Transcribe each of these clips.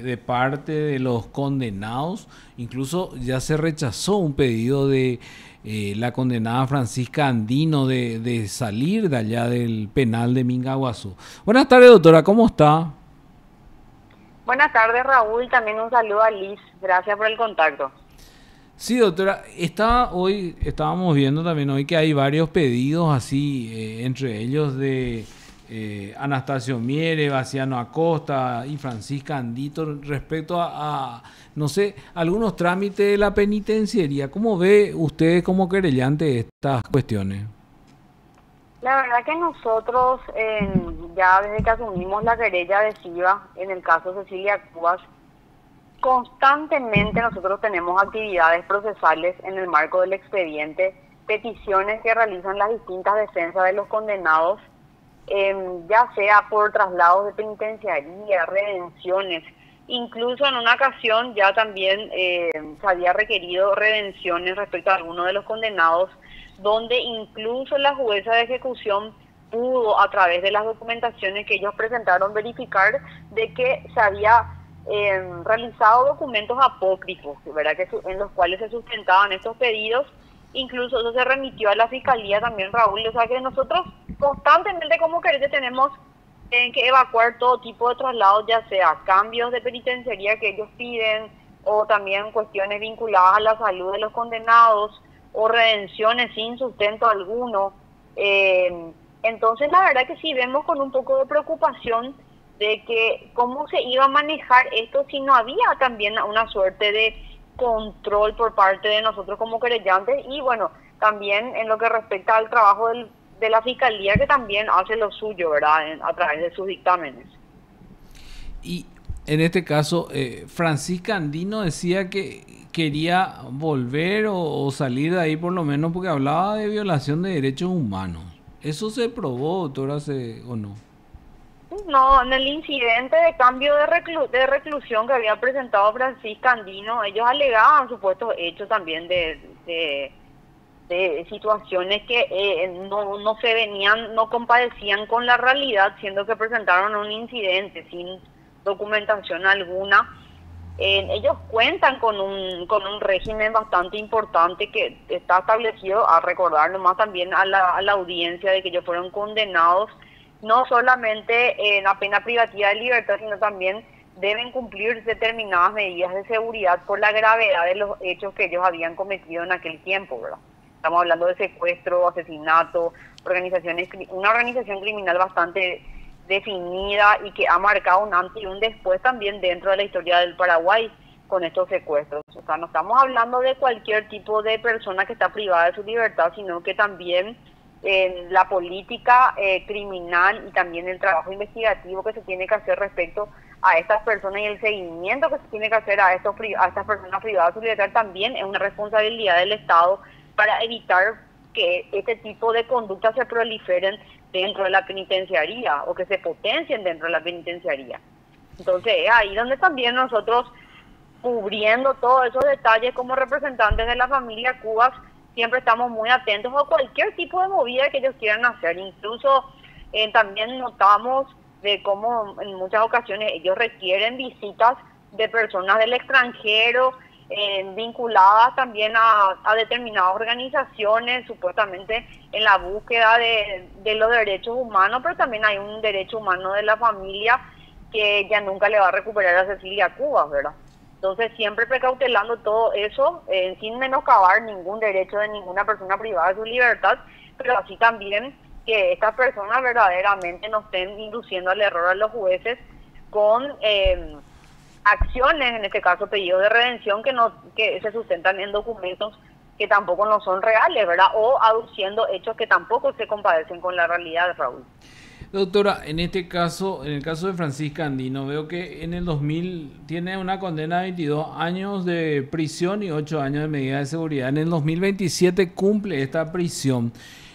de parte de los condenados. Incluso ya se rechazó un pedido de la condenada Francisca Andino de salir de allá del penal de Mingaguazú. Buenas tardes, doctora, ¿cómo está? Buenas tardes, Raúl. También un saludo a Liz. Gracias por el contacto. Sí, doctora, estábamos viendo también hoy que hay varios pedidos así, entre ellos de Anastasio Miere, Baciano Acosta y Francisca Andito respecto no sé, algunos trámites de la penitenciaría. ¿Cómo ve usted como querellante estas cuestiones? La verdad que nosotros, ya desde que asumimos la querella adhesiva en el caso Cecilia Cubas, constantemente nosotros tenemos actividades procesales en el marco del expediente, peticiones que realizan las distintas defensas de los condenados, ya sea por traslados de penitenciaría, redenciones. Incluso en una ocasión ya también se había requerido redenciones respecto a algunos de los condenados, donde incluso la jueza de ejecución pudo, a través de las documentaciones que ellos presentaron, verificar de que se había realizado documentos apócrifos, ¿verdad? En los cuales se sustentaban estos pedidos. Incluso eso se remitió a la fiscalía también, Raúl. O sea que nosotros constantemente como querella tenemos que evacuar todo tipo de traslados, ya sea cambios de penitenciaría que ellos piden, o también cuestiones vinculadas a la salud de los condenados, o redenciones sin sustento alguno. Entonces la verdad que sí vemos con un poco de preocupación de que cómo se iba a manejar esto si no había también una suerte de control por parte de nosotros como querellantes. Y bueno, también en lo que respecta al trabajo de la fiscalía, que también hace lo suyo, ¿verdad? A través de sus dictámenes. Y en este caso, Francisca Andino decía que quería volver o salir de ahí por lo menos porque hablaba de violación de derechos humanos. ¿Eso se probó, doctora, o no? No, en el incidente de cambio de reclusión que había presentado Francisca Andino, ellos alegaban supuestos hechos también de situaciones que no se venían, no compadecían con la realidad, siendo que presentaron un incidente sin documentación alguna. Ellos cuentan con un régimen bastante importante que está establecido, a recordar nomás también a la audiencia, de que ellos fueron condenados no solamente en la pena privativa de libertad, sino también deben cumplir determinadas medidas de seguridad por la gravedad de los hechos que ellos habían cometido en aquel tiempo, ¿verdad? Estamos hablando de secuestro, asesinato, una organización criminal bastante definida y que ha marcado un antes y un después también dentro de la historia del Paraguay con estos secuestros. O sea, no estamos hablando de cualquier tipo de persona que está privada de su libertad, sino que también la política criminal y también el trabajo investigativo que se tiene que hacer respecto a estas personas y el seguimiento que se tiene que hacer a estas personas privadas de su libertad también es una responsabilidad del Estado, para evitar que este tipo de conductas se proliferen dentro de la penitenciaría o que se potencien dentro de la penitenciaría. Entonces es ahí donde también nosotros, cubriendo todos esos detalles como representantes de la familia Cubas, siempre estamos muy atentos a cualquier tipo de movida que ellos quieran hacer. Incluso también notamos de cómo en muchas ocasiones ellos requieren visitas de personas del extranjero, vinculadas también a determinadas organizaciones, supuestamente en la búsqueda de los derechos humanos, pero también hay un derecho humano de la familia que ya nunca le va a recuperar a Cecilia Cubas, ¿verdad? Entonces siempre precautelando todo eso, sin menoscabar ningún derecho de ninguna persona privada de su libertad, pero así también que estas personas verdaderamente no estén induciendo al error a los jueces con acciones, en este caso pedidos de redención, que se sustentan en documentos que tampoco no son reales, ¿verdad? O aduciendo hechos que tampoco se compadecen con la realidad, Raúl. Doctora, en este caso, en el caso de Francisca Andino, veo que en el 2000 tiene una condena de 22 años de prisión y 8 años de medida de seguridad. En el 2027 cumple esta prisión.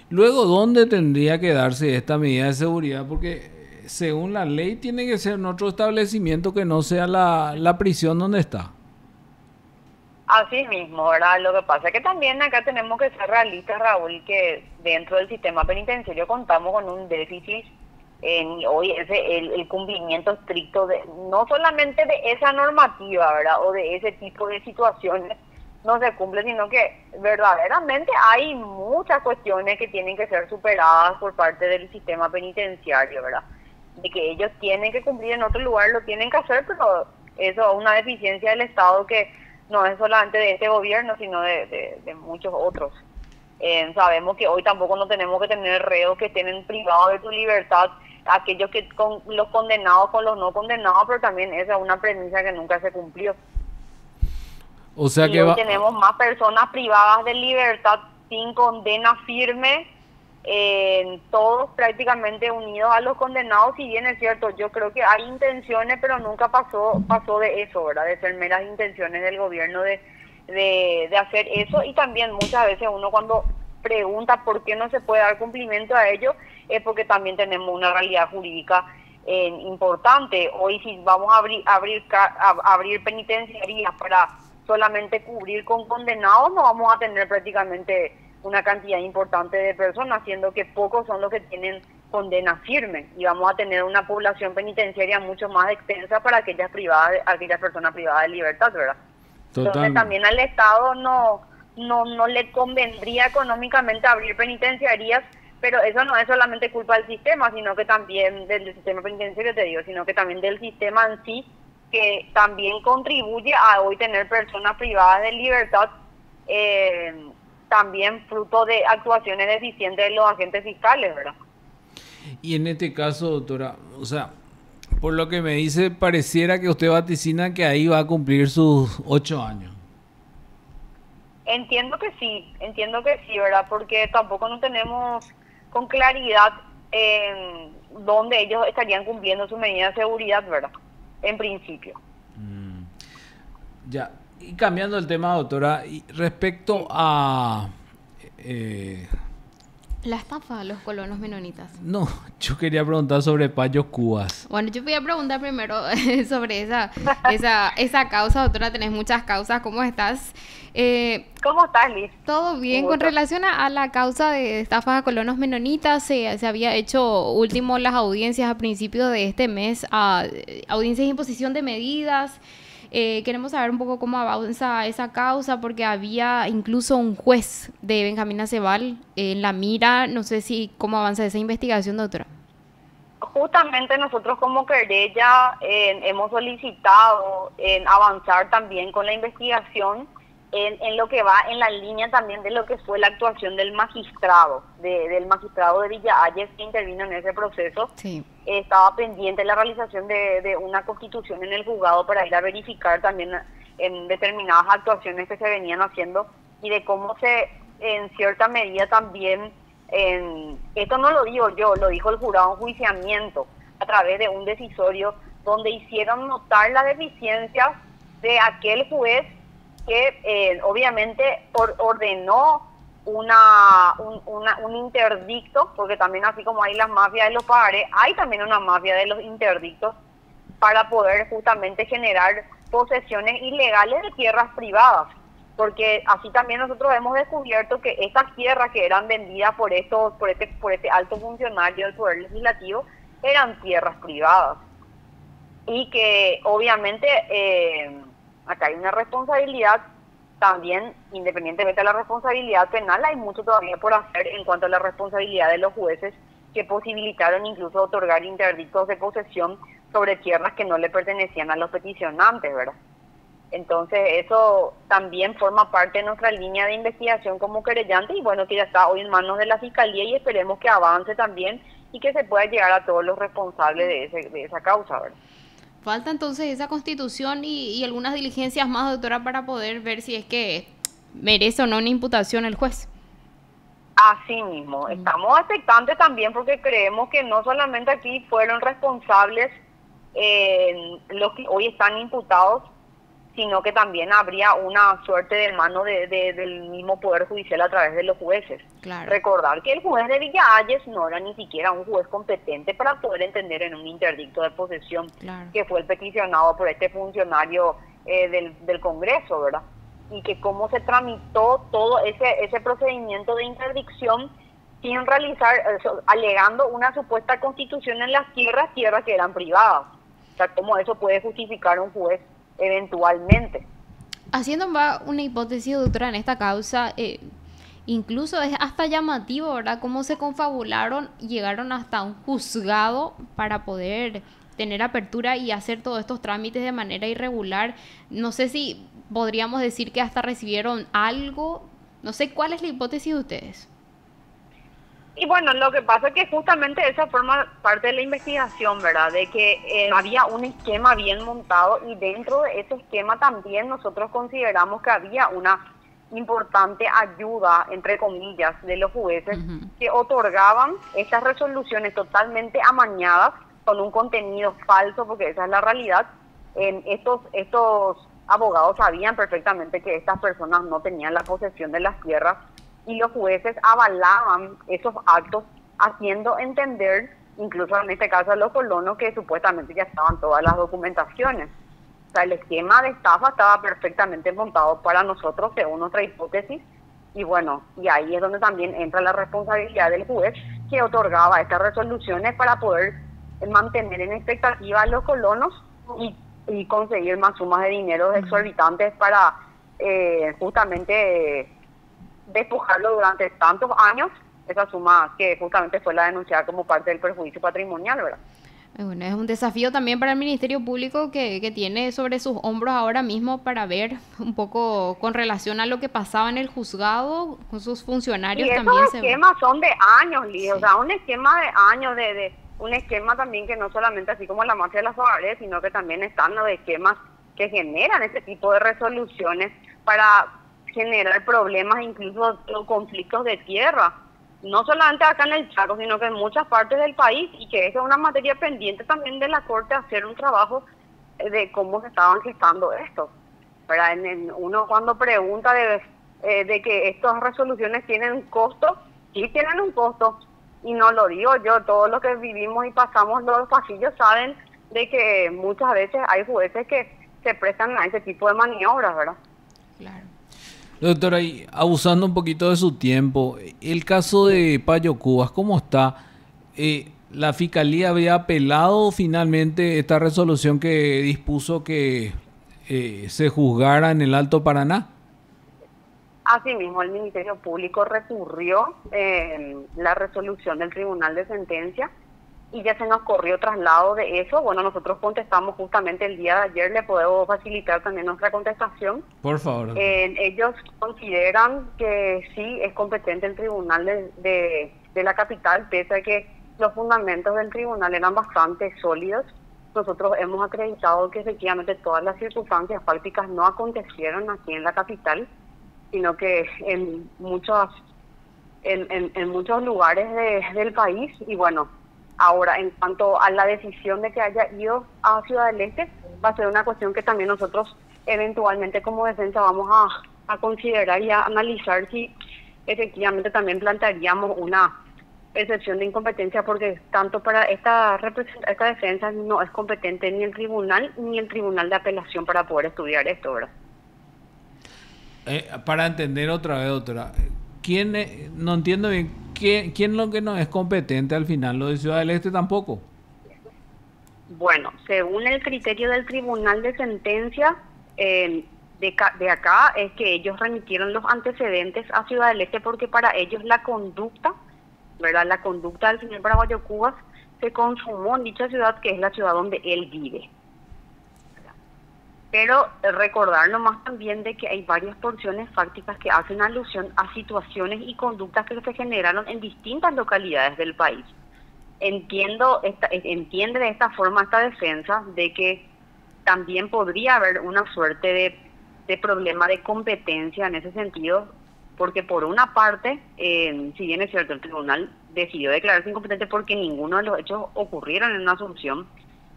Luego, ¿dónde tendría que darse esta medida de seguridad? Porque según la ley tiene que ser en otro establecimiento que no sea la prisión donde está. Así mismo, ¿verdad? Lo que pasa es que también acá tenemos que ser realistas, Raúl, que dentro del sistema penitenciario contamos con un déficit Y hoy el cumplimiento estricto de no solamente de esa normativa, ¿verdad? O de ese tipo de situaciones no se cumple, sino que verdaderamente hay muchas cuestiones que tienen que ser superadas por parte del sistema penitenciario, ¿verdad? De que ellos tienen que cumplir en otro lugar, lo tienen que hacer, pero eso es una deficiencia del Estado que no es solamente de este gobierno, sino de muchos otros. Sabemos que hoy tampoco no tenemos que tener reos que estén privados de su libertad, aquellos que con los condenados con los no condenados, pero también esa es una premisa que nunca se cumplió. O sea y que hoy tenemos más personas privadas de libertad sin condena firme, todos prácticamente unidos a los condenados. Si bien es cierto, yo creo que hay intenciones, pero nunca pasó de eso, ¿verdad? De ser meras intenciones del gobierno de hacer eso. Y también muchas veces uno cuando pregunta por qué no se puede dar cumplimiento a ello, es porque también tenemos una realidad jurídica importante. Hoy si vamos a abrir penitenciarías para solamente cubrir con condenados, no vamos a tener prácticamente una cantidad importante de personas, siendo que pocos son los que tienen condena firme, y vamos a tener una población penitenciaria mucho más extensa para aquellas personas privadas de libertad, ¿verdad? Entonces también al Estado no le convendría económicamente abrir penitenciarías, pero eso no es solamente culpa del sistema, sino que también del sistema penitenciario, te digo, sino que también del sistema en sí, que también contribuye a hoy tener personas privadas de libertad, también fruto de actuaciones deficientes de los agentes fiscales, ¿verdad? Y en este caso, doctora, o sea, por lo que me dice, pareciera que usted vaticina que ahí va a cumplir sus 8 años. Entiendo que sí, ¿verdad? Porque tampoco no tenemos con claridad dónde ellos estarían cumpliendo su medida de seguridad, ¿verdad? En principio. Ya, y cambiando el tema, doctora, y respecto a... la estafa a los colonos menonitas. No, yo quería preguntar sobre Payos Cubas. Bueno, yo voy a preguntar primero sobre esa causa, doctora. Tenés muchas causas. ¿Cómo estás? ¿Cómo estás, Liz? Todo bien. Con relación a la causa de estafas a colonos menonitas, se había hecho último las audiencias a principios de este mes, audiencias de imposición de medidas. Queremos saber un poco cómo avanza esa causa, porque había incluso un juez de Benjamín Acebal en la mira. No sé cómo avanza esa investigación, doctora. Justamente nosotros como querella hemos solicitado avanzar también con la investigación en lo que va en la línea también de lo que fue la actuación del magistrado, del magistrado de Villa Hayes que intervino en ese proceso. Sí. Estaba pendiente la realización de una constitución en el juzgado para ir a verificar también en determinadas actuaciones que se venían haciendo y de cómo en cierta medida también, esto no lo digo yo, lo dijo el jurado en juiciamiento a través de un decisorio donde hicieron notar las deficiencias de aquel juez que obviamente ordenó un interdicto, porque también así como hay las mafias de los pagarés, hay también una mafia de los interdictos para poder justamente generar posesiones ilegales de tierras privadas, porque así también nosotros hemos descubierto que estas tierras que eran vendidas por este alto funcionario del Poder Legislativo eran tierras privadas, y que obviamente acá hay una responsabilidad también, independientemente de la responsabilidad penal, hay mucho todavía por hacer en cuanto a la responsabilidad de los jueces que posibilitaron incluso otorgar interdictos de posesión sobre tierras que no le pertenecían a los peticionantes, ¿verdad? Entonces eso también forma parte de nuestra línea de investigación como querellante, y bueno, que ya está hoy en manos de la Fiscalía y esperemos que avance también y que se pueda llegar a todos los responsables de esa causa, ¿verdad? Falta entonces esa constitución y algunas diligencias más, doctora, para poder ver si es que merece o no una imputación el juez. Así mismo, estamos expectantes también porque creemos que no solamente aquí fueron responsables los que hoy están imputados, sino que también habría una suerte de mano del mismo Poder Judicial a través de los jueces. Claro. Recordar que el juez de Villa Hayes no era ni siquiera un juez competente para poder entender en un interdicto de posesión, claro, que fue el peticionado por este funcionario del Congreso, ¿verdad? Y que cómo se tramitó todo ese procedimiento de interdicción sin realizar, alegando una supuesta constitución en las tierras que eran privadas. O sea, ¿cómo eso puede justificar un juez eventualmente? Haciendo una hipótesis, doctora, en esta causa, incluso es hasta llamativo, ¿verdad? Cómo se confabularon y llegaron hasta un juzgado para poder tener apertura y hacer todos estos trámites de manera irregular. No sé si podríamos decir que hasta recibieron algo. No sé cuál es la hipótesis de ustedes. Y bueno, lo que pasa es que justamente esa forma parte de la investigación, ¿verdad? De que había un esquema bien montado y dentro de ese esquema también nosotros consideramos que había una importante ayuda, entre comillas, de los jueces que otorgaban estas resoluciones totalmente amañadas con un contenido falso, porque esa es la realidad. Estos abogados sabían perfectamente que estas personas no tenían la posesión de las tierras y los jueces avalaban esos actos haciendo entender, incluso en este caso a los colonos, que supuestamente ya estaban todas las documentaciones. O sea, el esquema de estafa estaba perfectamente montado para nosotros según nuestra hipótesis y bueno, y ahí es donde también entra la responsabilidad del juez que otorgaba estas resoluciones para poder mantener en expectativa a los colonos y conseguir más sumas de dinero exorbitantes para justamente despojarlo durante tantos años, esa suma que justamente fue la denunciada como parte del perjuicio patrimonial, ¿verdad? Bueno, es un desafío también para el Ministerio Público que tiene sobre sus hombros ahora mismo para ver un poco con relación a lo que pasaba en el juzgado con sus funcionarios. Y también esos esquemas son de años, Liz, sí. O sea, un esquema de años, un esquema también que no solamente así como la mafia de las favelas, sino que también están los esquemas que generan este tipo de resoluciones para generar problemas, incluso conflictos de tierra, no solamente acá en el Chaco, sino que en muchas partes del país, y que esa es una materia pendiente también de la Corte, hacer un trabajo de cómo se estaban gestando esto. ¿Verdad? Uno cuando pregunta de que estas resoluciones tienen un costo, sí tienen un costo, y no lo digo yo, todos los que vivimos y pasamos los pasillos saben de que muchas veces hay jueces que se prestan a ese tipo de maniobras, ¿verdad? Claro. Doctora, y abusando un poquito de su tiempo, el caso de Payo Cubas, ¿cómo está? ¿La Fiscalía había apelado finalmente esta resolución que dispuso que se juzgara en el Alto Paraná? Asimismo, el Ministerio Público recurrió la resolución del Tribunal de Sentencia y ya se nos corrió traslado de eso. Bueno, nosotros contestamos justamente el día de ayer, le podemos facilitar también nuestra contestación. Por favor. Ellos consideran que sí es competente el tribunal de la capital, pese a que los fundamentos del tribunal eran bastante sólidos. Nosotros hemos acreditado que efectivamente todas las circunstancias fácticas no acontecieron aquí en la capital, sino que en muchos lugares del país. Y bueno, ahora, en cuanto a la decisión de que haya ido a Ciudad del Este, va a ser una cuestión que también nosotros eventualmente como defensa vamos a considerar y a analizar si efectivamente también plantearíamos una excepción de incompetencia, porque tanto para esta defensa no es competente ni el tribunal de apelación para poder estudiar esto, ¿verdad? Para entender otra vez, doctora, no entiendo bien, ¿quién lo que no es competente al final? ¿Lo de Ciudad del Este tampoco? Bueno, según el criterio del Tribunal de Sentencia de acá, es que ellos remitieron los antecedentes a Ciudad del Este porque para ellos la conducta, ¿verdad? La conducta del señor Paraguayo Cubas se consumó en dicha ciudad, que es la ciudad donde él vive. Pero recordar nomás también de que hay varias porciones fácticas que hacen alusión a situaciones y conductas que se generaron en distintas localidades del país. Entiende de esta forma esta defensa de que también podría haber una suerte de problema de competencia en ese sentido, porque por una parte, si bien es cierto, el tribunal decidió declararse incompetente porque ninguno de los hechos ocurrieron en una asunción,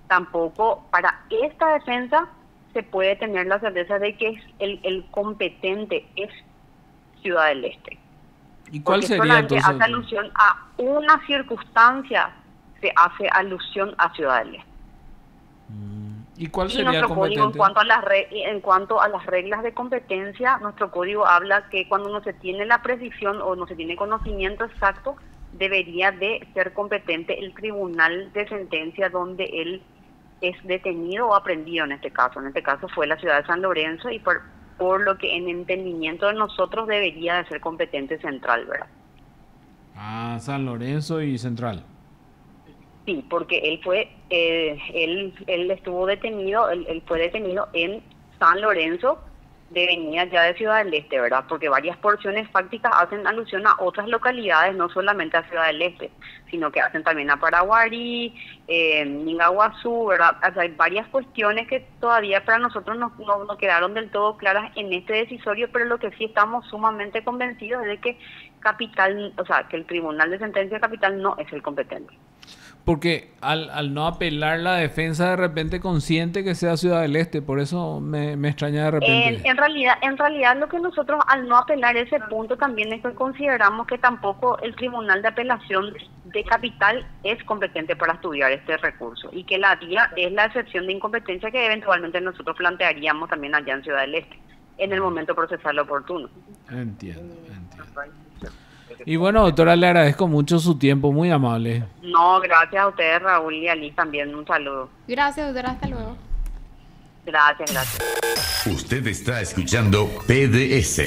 tampoco para esta defensa se puede tener la certeza de que el competente es Ciudad del Este. ¿Y cuál sería entonces? Hace alusión a una circunstancia, se hace alusión a Ciudad del Este. ¿Y cuál sería el competente? Código, en cuanto a las reglas de competencia, nuestro código habla que cuando no se tiene la precisión o no se tiene conocimiento exacto debería de ser competente el tribunal de sentencia donde él es detenido o aprendido en este caso. En este caso fue la ciudad de San Lorenzo y por lo que en entendimiento de nosotros debería de ser competente central, ¿verdad? Ah, San Lorenzo y Central. Sí, porque él estuvo detenido, él fue detenido en San Lorenzo, de venida ya de Ciudad del Este, ¿verdad? Porque varias porciones fácticas hacen alusión a otras localidades, no solamente a Ciudad del Este, sino que hacen también a Paraguarí, Mingaguazú, ¿verdad? O sea, hay varias cuestiones que todavía para nosotros no quedaron del todo claras en este decisorio, pero lo que sí estamos sumamente convencidos es de que Capital, o sea, que el Tribunal de Sentencia Capital no es el competente. Porque al no apelar la defensa de repente consciente que sea Ciudad del Este, por eso me extraña de repente. En realidad lo que nosotros al no apelar ese punto también es que consideramos que tampoco el Tribunal de Apelación de Capital es competente para estudiar este recurso y que la DIA es la excepción de incompetencia que eventualmente nosotros plantearíamos también allá en Ciudad del Este en el momento procesal oportuno. Entiendo. Y bueno, doctora, le agradezco mucho su tiempo, muy amable. No, gracias a ustedes, Raúl y Ali, también un saludo. Gracias, doctora, hasta luego. Gracias. Usted está escuchando PDS.